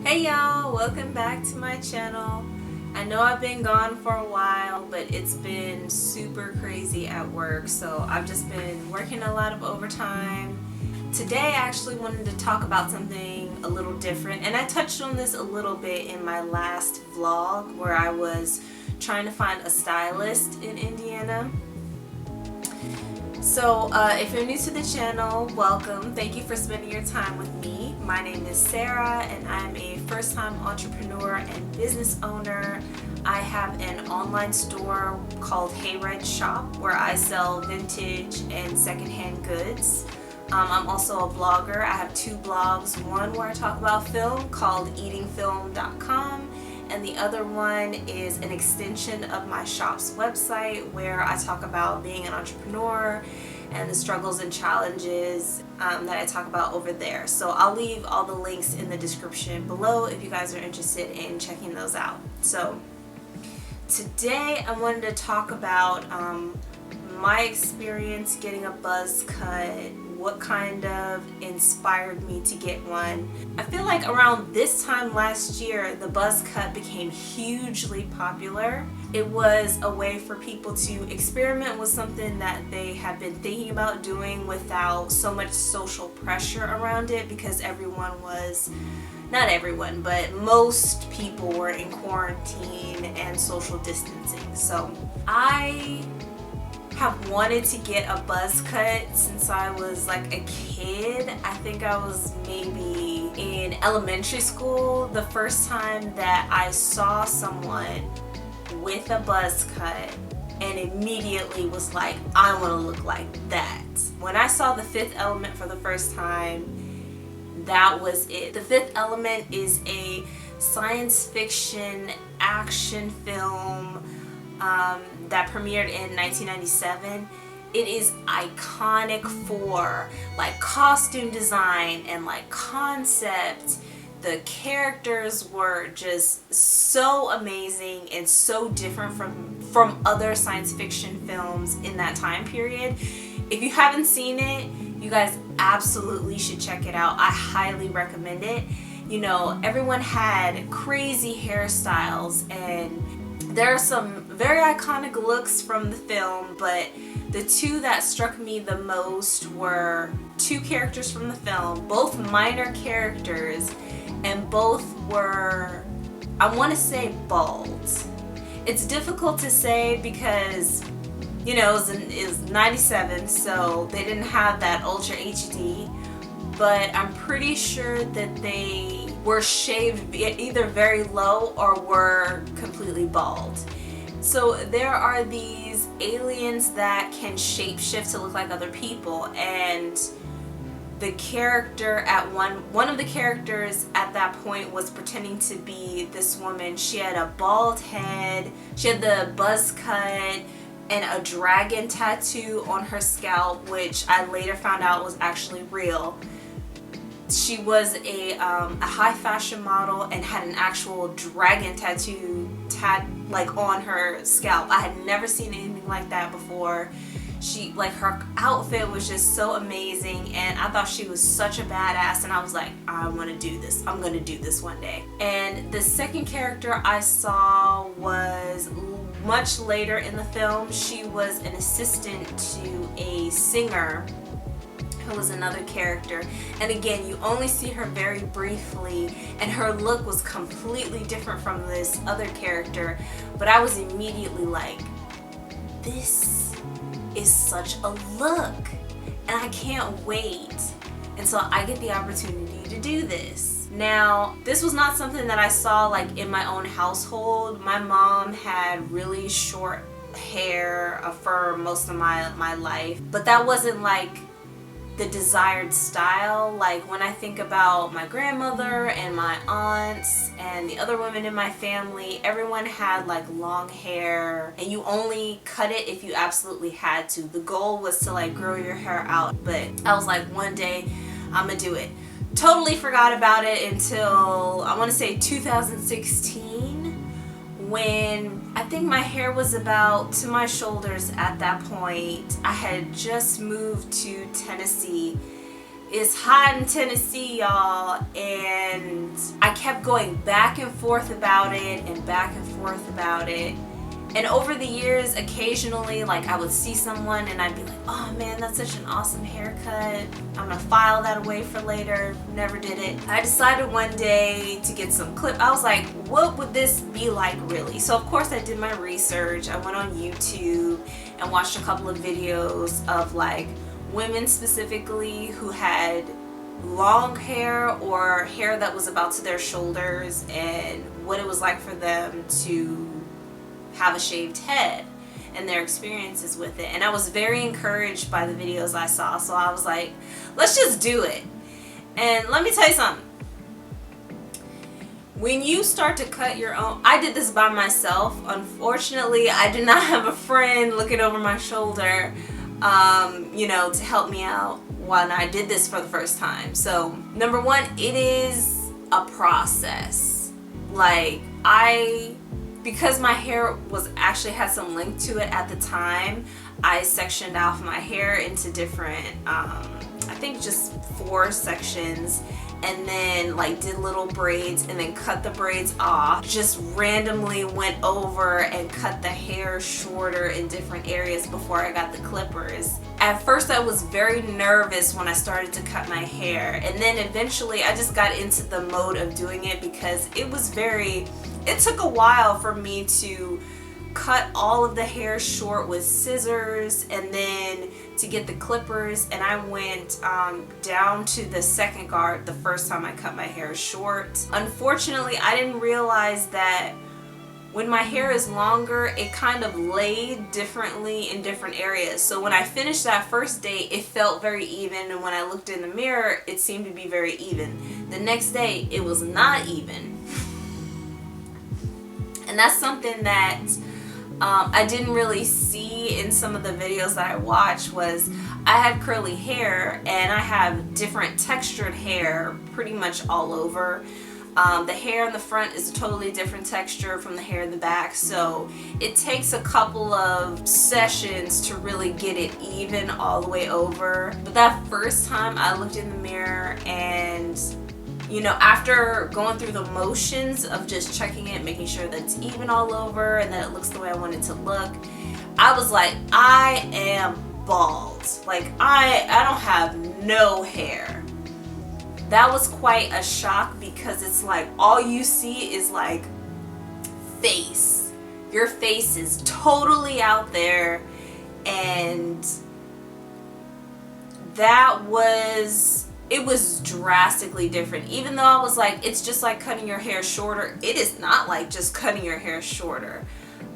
Hey y'all, welcome back to my channel. I know I've been gone for a while, but it's been super crazy at work, so I've just been working a lot of overtime. Today I actually wanted to talk about something a little different, and I touched on this a little bit in my last vlog where I was trying to find a stylist in Indiana. So if you're new to the channel, welcome. Thank you for spending your time with me. My name is Sarah and I'm a first-time entrepreneur and business owner. I have an online store called Hey Red Shop where I sell vintage and secondhand goods. I'm also a blogger. I have two blogs, one where I talk about film called eatingfilm.com, and the other one is an extension of my shop's website where I talk about being an entrepreneur and the struggles and challenges that I talk about over there. So I'll leave all the links in the description below if you guys are interested in checking those out. So today I wanted to talk about my experience getting a buzz cut, what kind of inspired me to get one. I feel like around this time last year, the buzz cut became hugely popular. It was a way for people to experiment with something that they have been thinking about doing without so much social pressure around it, because everyone was, not everyone, but most people were in quarantine and social distancing. So I have wanted to get a buzz cut since I was like a kid. I think I was maybe in elementary school the first time that I saw someone with a buzz cut and immediately was like, I want to look like that. When I saw The Fifth Element for the first time, that was it. The Fifth Element is a science fiction action film that premiered in 1997. It is iconic for like costume design and like concept. The characters were just so amazing and so different from other science fiction films in that time period. If you haven't seen it, you guys absolutely should check it out. I highly recommend it. You know, everyone had crazy hairstyles and there are some very iconic looks from the film, but the two that struck me the most were two characters from the film, both minor characters, and both were, I want to say, bald. It's difficult to say because, you know, it was 97, so they didn't have that Ultra HD, but I'm pretty sure that they were shaved either very low or were completely bald. So there are these aliens that can shapeshift to look like other people, and the character at one of the characters at that point was pretending to be this woman. She had a bald head, she had the buzz cut, and a dragon tattoo on her scalp, which I later found out was actually real. She was a high fashion model and had an actual dragon tattoo like on her scalp. I had never seen anything like that before. She, like, her outfit was just so amazing, and I thought she was such a badass, and I was like, I want to do this. I'm gonna do this one day. And the second character I saw was much later in the film. She was an assistant to a singer who was another character, and again, you only see her very briefly, and her look was completely different from this other character, but I was immediately like, this is such a look and I can't wait until I get the opportunity to do this. Now, this was not something that I saw like in my own household. My mom had really short hair for most of my life, but that wasn't like the desired style. Like when I think about my grandmother and my aunts and the other women in my family, everyone had like long hair, and you only cut it if you absolutely had to. The goal was to like grow your hair out, but I was like, one day I'm gonna do it. Totally forgot about it until I want to say 2016, when I think my hair was about to my shoulders at that point. I had just moved to Tennessee. It's hot in Tennessee, y'all, and I kept kept going back and forth about it and back and forth about it. And over the years, occasionally, like, I would see someone and I'd be like, oh man, that's such an awesome haircut. I'm gonna file that away for later. Never did it. I decided one day to get some clip. I was like, what would this be like really? So of course I did my research. I went on YouTube and watched a couple of videos of like women specifically who had long hair or hair that was about to their shoulders, and what it was like for them to have a shaved head and their experiences with it. And I was very encouraged by the videos I saw, so I was like, let's just do it. And let me tell you something. When you start to cut your own, I did this by myself. Unfortunately, I did not have a friend looking over my shoulder, you know, to help me out when I did this for the first time. So number one, it is a process. Like, because my hair was actually had some length to it at the time, I sectioned off my hair into different, I think just 4 sections, and then like did little braids and then cut the braids off. Just randomly went over and cut the hair shorter in different areas before I got the clippers. At first I was very nervous when I started to cut my hair, and then eventually I just got into the mode of doing it because it took a while for me to cut all of the hair short with scissors and then to get the clippers. And I went down to the second guard the first time I cut my hair short. Unfortunately, I didn't realize that when my hair is longer, it kind of laid differently in different areas. So when I finished that first day, it felt very even, and when I looked in the mirror, it seemed to be very even. The next day, it was not even. And that's something that I didn't really see in some of the videos that I watched. Was I have curly hair and I have different textured hair pretty much all over. The hair in the front is a totally different texture from the hair in the back, so it takes a couple of sessions to really get it even all the way over. But that first time I looked in the mirror, and you know, after going through the motions of just checking it, making sure that it's even all over and that it looks the way I want it to look, I was like, I am bald. Like, I don't have no hair. That was quite a shock, because it's like all you see is like face. Your face is totally out there, and it was drastically different. Even though I was like, it's just like cutting your hair shorter, it is not like just cutting your hair shorter.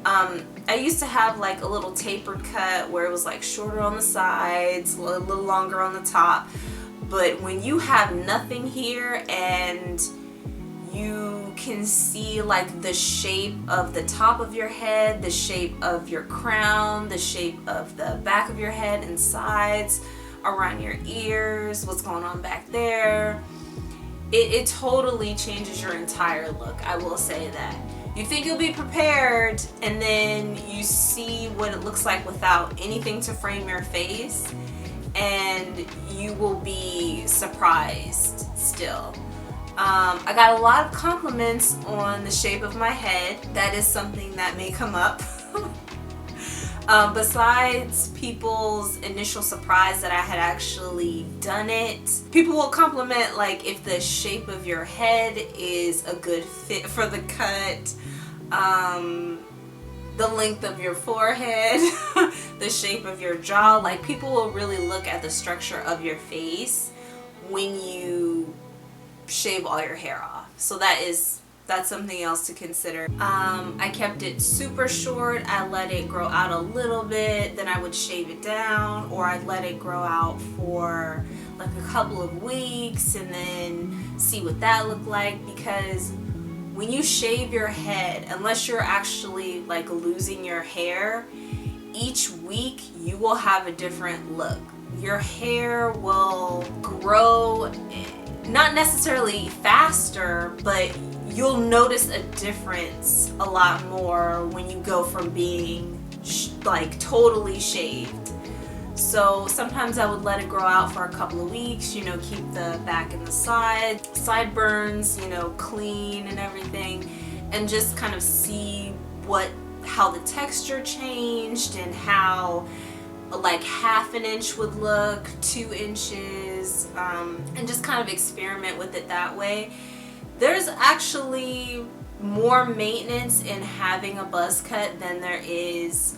I used to have like a little tapered cut where it was like shorter on the sides, a little longer on the top. But when you have nothing here and you can see like the shape of the top of your head, the shape of your crown, the shape of the back of your head and sides, around your ears, what's going on back there, it totally changes your entire look. I will say that. You think you'll be prepared, and then you see what it looks like without anything to frame your face, and you will be surprised still. I got a lot of compliments on the shape of my head. That is something that may come up. Besides people's initial surprise that I had actually done it, people will compliment like if the shape of your head is a good fit for the cut, the length of your forehead, the shape of your jaw. Like, people will really look at the structure of your face when you shave all your hair off. So that's something else to consider. I kept it super short. I let it grow out a little bit, then I would shave it down, or I'd let it grow out for like a couple of weeks and then see what that looked like. Because when you shave your head, unless you're actually like losing your hair, each week you will have a different look. Your hair will grow, not necessarily faster, but you'll notice a difference a lot more when you go from being like totally shaved So sometimes I would let it grow out for a couple of weeks, you know, keep the back and the sideburns, you know, clean and everything, and just kind of see how the texture changed and how like half an inch would look, 2 inches, and just kind of experiment with it that way. There's actually more maintenance in having a buzz cut than there is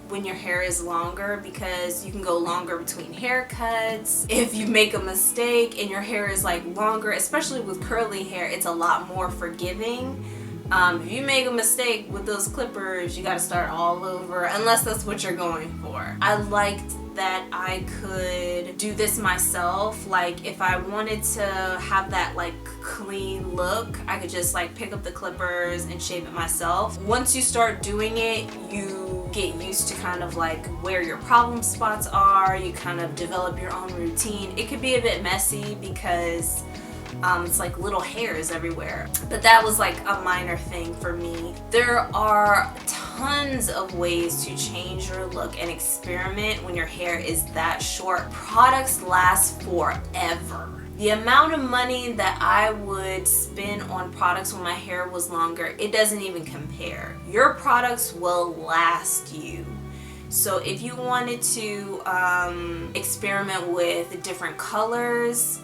when your hair is longer, because you can go longer between haircuts. If you make a mistake and your hair is like longer, especially with curly hair, it's a lot more forgiving. If you make a mistake with those clippers, you got to start all over, unless that's what you're going for. I liked that I could do this myself. Like if I wanted to have that like clean look, I could just like pick up the clippers and shave it myself. Once you start doing it, you get used to kind of like where your problem spots are. You kind of develop your own routine. It could be a bit messy because it's like little hairs everywhere, but that was like a minor thing for me. There are tons of ways to change your look and experiment when your hair is that short. Products last forever. The amount of money that I would spend on products when my hair was longer, it doesn't even compare. Your products will last you. So if you wanted to experiment with different colors,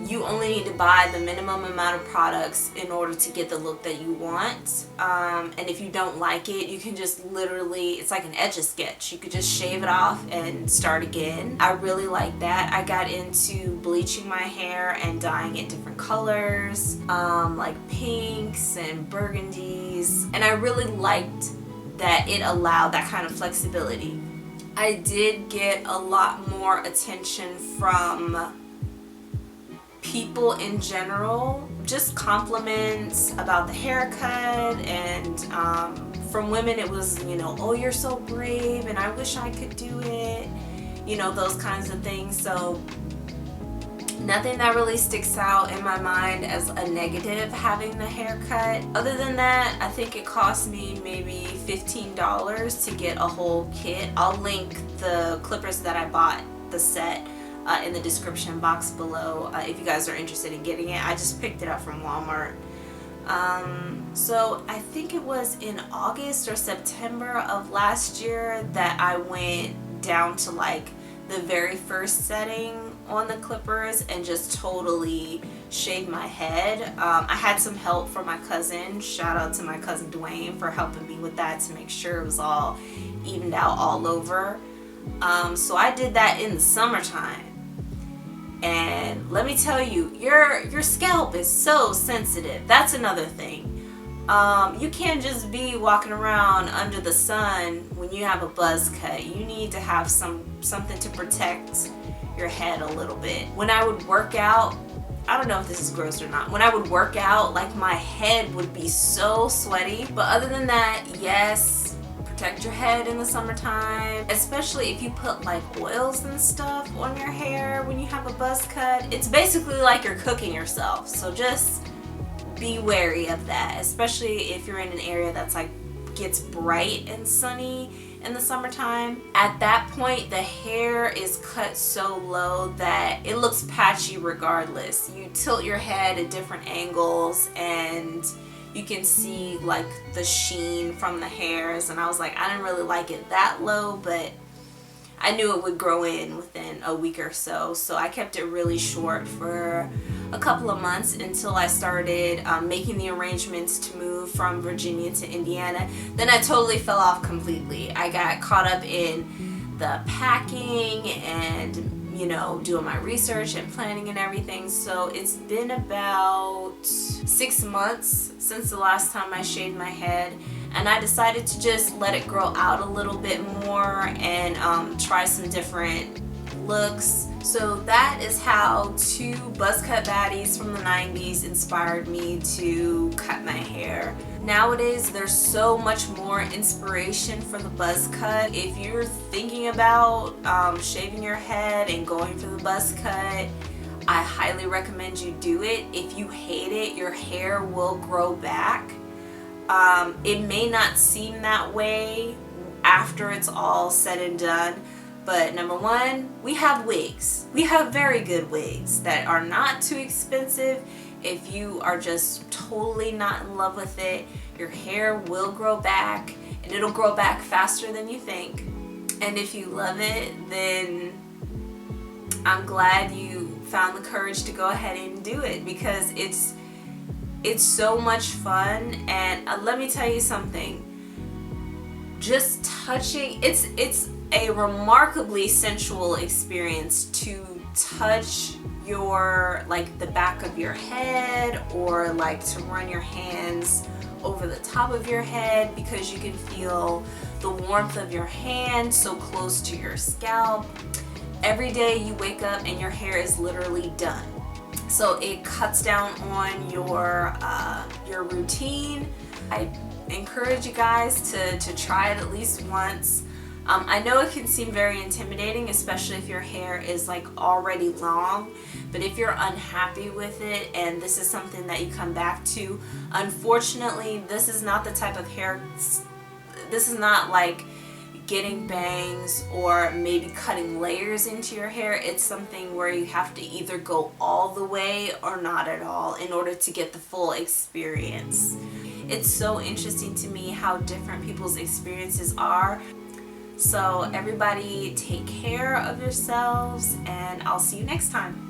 you only need to buy the minimum amount of products in order to get the look that you want. And if you don't like it, you can just literally, it's like an Etch-a-Sketch. You could just shave it off and start again. I really like that. I got into bleaching my hair and dyeing it different colors, like pinks and burgundies. And I really liked that it allowed that kind of flexibility. I did get a lot more attention from people in general, just compliments about the haircut, and from women it was, you know, oh, you're so brave and I wish I could do it, you know, those kinds of things. So nothing that really sticks out in my mind as a negative having the haircut. Other than that, I think it cost me maybe $15 to get a whole kit. I'll link the clippers that I bought, the set, in the description box below if you guys are interested in getting it. I just picked it up from Walmart. So I think it was in August or September of last year that I went down to like the very first setting on the clippers and just totally shaved my head. I had some help from my cousin. Shout out to my cousin Dwayne for helping me with that to make sure it was all evened out all over. So I did that in the summertime. And let me tell you, your scalp is so sensitive. That's another thing. You can't just be walking around under the sun when you have a buzz cut. You need to have something to protect your head a little bit. When I would work out, I don't know if this is gross or not. When I would work out, like my head would be so sweaty. But other than that, yes, protect your head in the summertime, especially if you put like oils and stuff on your hair when you have a buzz cut. It's basically like you're cooking yourself, so just be wary of that, especially if you're in an area that's like gets bright and sunny in the summertime. At that point, the hair is cut so low that it looks patchy regardless. You tilt your head at different angles and you can see like the sheen from the hairs, and I was like, I didn't really like it that low, but I knew it would grow in within a week or so. So I kept it really short for a couple of months until I started making the arrangements to move from Virginia to Indiana. Then I totally fell off completely. I got caught up in the packing and, you know, doing my research and planning and everything. So it's been about 6 months since the last time I shaved my head, and I decided to just let it grow out a little bit more and try some different looks. So that is how 2 buzz cut baddies from the 90s inspired me to cut my hair. Nowadays, there's so much more inspiration for the buzz cut. If you're thinking about shaving your head and going for the buzz cut, I highly recommend you do it. If you hate it, your hair will grow back. It may not seem that way after it's all said and done, But number one, we have wigs. We have very good wigs that are not too expensive. If you are just totally not in love with it, your hair will grow back, and it'll grow back faster than you think. And if you love it, then I'm glad you found the courage to go ahead and do it, because it's so much fun. And let me tell you something, just touching, it's a remarkably sensual experience to touch your, like, the back of your head, or like to run your hands over the top of your head, because you can feel the warmth of your hand so close to your scalp. Every day you wake up and your hair is literally done. So it cuts down on your routine. I encourage you guys to try it at least once. I know it can seem very intimidating, especially if your hair is like already long, but if you're unhappy with it and this is something that you come back to, unfortunately, this is not the type of hair, this is not like getting bangs or maybe cutting layers into your hair. It's something where you have to either go all the way or not at all in order to get the full experience. It's so interesting to me how different people's experiences are. So everybody take care of yourselves, and I'll see you next time.